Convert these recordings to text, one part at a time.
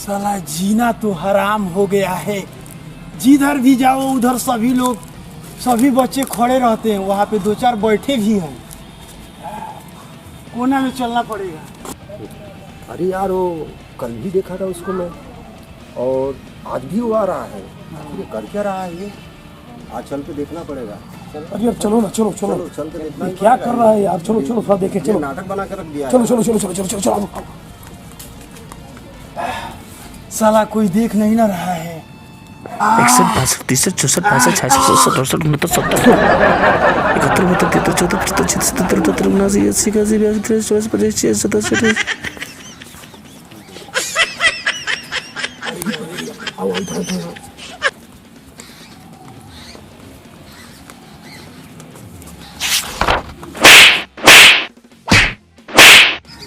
साला जीना तो हराम हो गया है। जिधर भी जाओ उधर सभी बच्चे खड़े रहते हैं, वहाँ पे दो चार बैठे भी हैं। कोना में चलना पड़ेगा। अरे यार वो कल भी देखा था उसको मैं, और आज भी वो आ रहा है। ये कर क्या रहा है ये? आज चल के देखना पड़ेगा। अरे यार चलो ना, चलो चलो चल के देखना। क्या कर रहा है यार? चलो चलो थोड़ा देखे। चलो नाटक बना के रख दिया। चलो चलो चलो चलो चलो चलो चलो। साला कोई देख नहीं ना रहा है। 61 62 63 64 65 66 67 68 69 71 72 73 74 75 76 77 79 80 81 82 83 84 85 86 87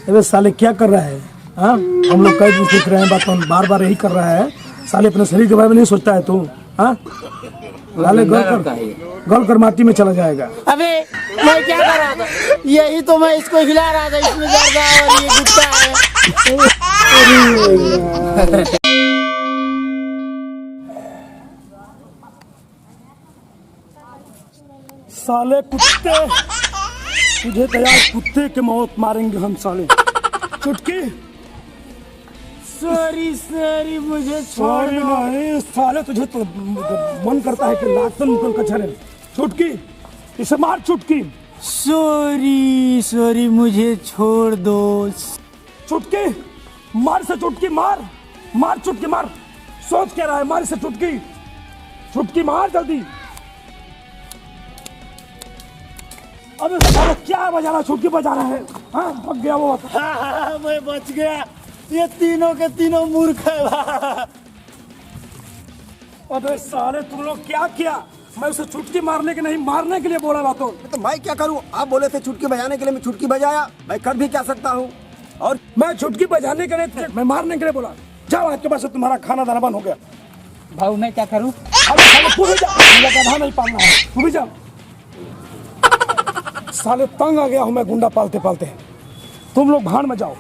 अबे साले क्या कर रहा है? हाँ, हम लोग कई दिन सीख रहे हैं, बात बार बार यही कर रहा है। साले अपने शरीर के बारे में नहीं सोचता है तू? हाँ, साले गल कर माटी में चला जाएगा। अबे मैं क्या कर रहा था? यही तो मैं इसको हिला रहा था, इसमें जर्दा और ये गुट्टा है। साले कुत्ते, तुझे तो यार कुत्ते के मौत मारेंगे हम साले। चुटकी सॉरी मुझे छोड़ सॉरी दो। नहीं साले, तुझे तो मन करता है कि लात निकल कर चले। चुटकी, इसे मार चुटकी। सॉरी मुझे छोड़ दो। चुटकी मार से, चुटकी मार मार, चुटकी मार। सोच क्या रहा है? मार से चुटकी, चुटकी मार जल्दी। अबे साला क्या बजा रहा? चुटकी बजा रहा है। हाँ भाग गया वो। हाँ, मैं बच गया। ये तीनों के तीनों मूर्ख है। अबे साले तुम लोग क्या किया? मैं उसे चुटकी मारने के नहीं, मारने के लिए बोला था। तो मैं क्या करूं? आप बोले थे चुटकी बजाने के लिए, मैं चुटकी बजाया। मैं कर भी क्या सकता हूं? और मैं चुटकी बजाने के लिए, मैं मारने के लिए बोला। जाओ, आज के बाद से तुम्हारा खाना दाना बंद हो गया। भाऊ मैं क्या करूं? अबे साले तू भी जा, मुझे गधा नहीं पालना है। तू भी जा। साले तंग आ गया हूं मैं गुंडा पालते पालते। तुम लोग भाड़ में जाओ।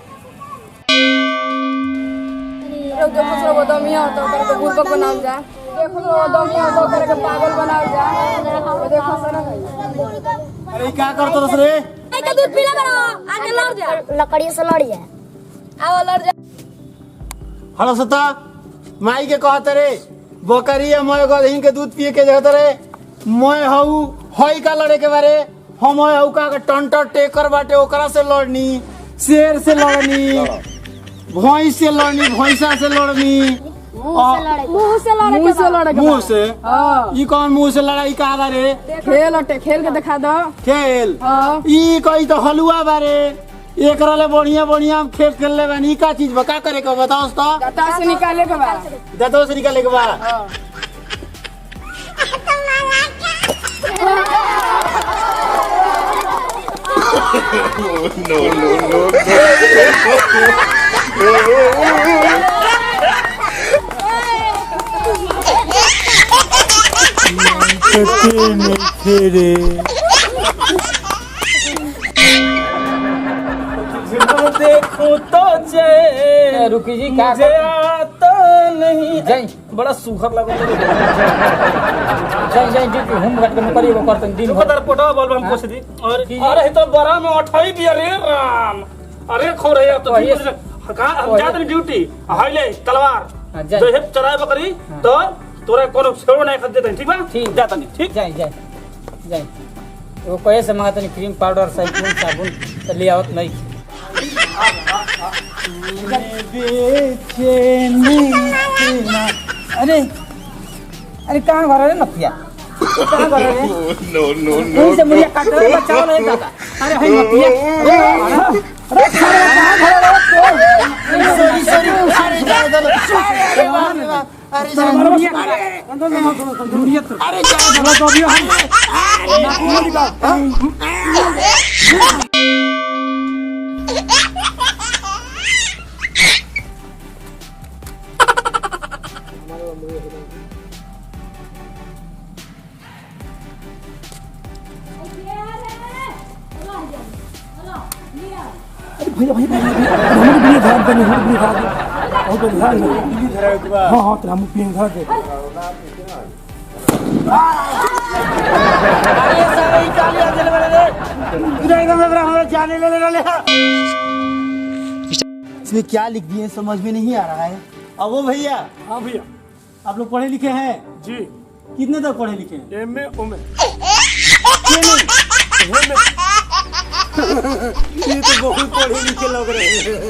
देखो दमिया तो करके बुर्बक बनाओ जा। देखो दमिया तो करके पागल बनाओ जा। देखो सर अरे क्या करतो रे? नहीं का दूध पीला बना आगे लड़ जा। लकड़ी से लड़ी है। आओ लड़ जा। हेलो सता, माई के कहते रे बकरी है मैं गधीन के दूध पिए के जगत रे। मैं हऊ हई का लड़े के बारे हम हऊ का टंटर टेकर बाटे, ओकरा से लड़नी, शेर से लड़नी, भैंस से लड़नी, भैंसा से लड़नी, मुंह से लड़े मुंह से। ई कौन मुंह से लड़ाई कहा रे? खेल हटे, खेल के दिखा दो। खेल ई कही तो हलुआ बारे। एकरा ले बढ़िया बढ़िया हम खेल खेल ले बानी। का चीज बका करे को बताओ तो। दांत से निकाले के बाद, दांतों से निकाले के बाद देखो तो रुकी जी क्या मुझे आता नहीं। जय बड़ा सुखर लगा। जय जय जी हम घट के करी वो करते दिन भर। पता पोटा बोल हम कुछ दी। और अरे तो बड़ा में उठाई भी। अरे राम, अरे खो रहे हो तो हम जाते हैं ड्यूटी। हाईले तलवार जो है चराए बकरी तो तोरा कोनो छेड़ो नहीं कर देते। ठीक बा? ठीक जाता नहीं। ठीक जय जय जय। वो कहे से मंगाते नहीं क्रीम पाउडर साइकिल साबुन तो ले आवत नहीं। अरे अरे कहाँ घर है नथिया? कहाँ घर है? नो से मुझे काट रहा बचाओ नहीं दादा। अरे है नथिया। अरे कहाँ घर है? सॉरी भैया भैया भैया, हमारी वीडियो खराब करनी, हमारी वीडियो खराब। वो तो ध्यान दे। हाँ हाँ तेरा मुँह पिए धर दे। अरे सारे इटालिया चले वाले रे इधर एकदम लग रहा है जाने ले ले। इसमें क्या लिख दिए समझ में नहीं आ रहा है। अब वो भैया, हाँ भैया आप लोग पढ़े लिखे हैं? जी। कितने तक पढ़े लिखे हैं? एमए ओमे। ये तो बहुत पढ़े लिखे लग रहे हैं।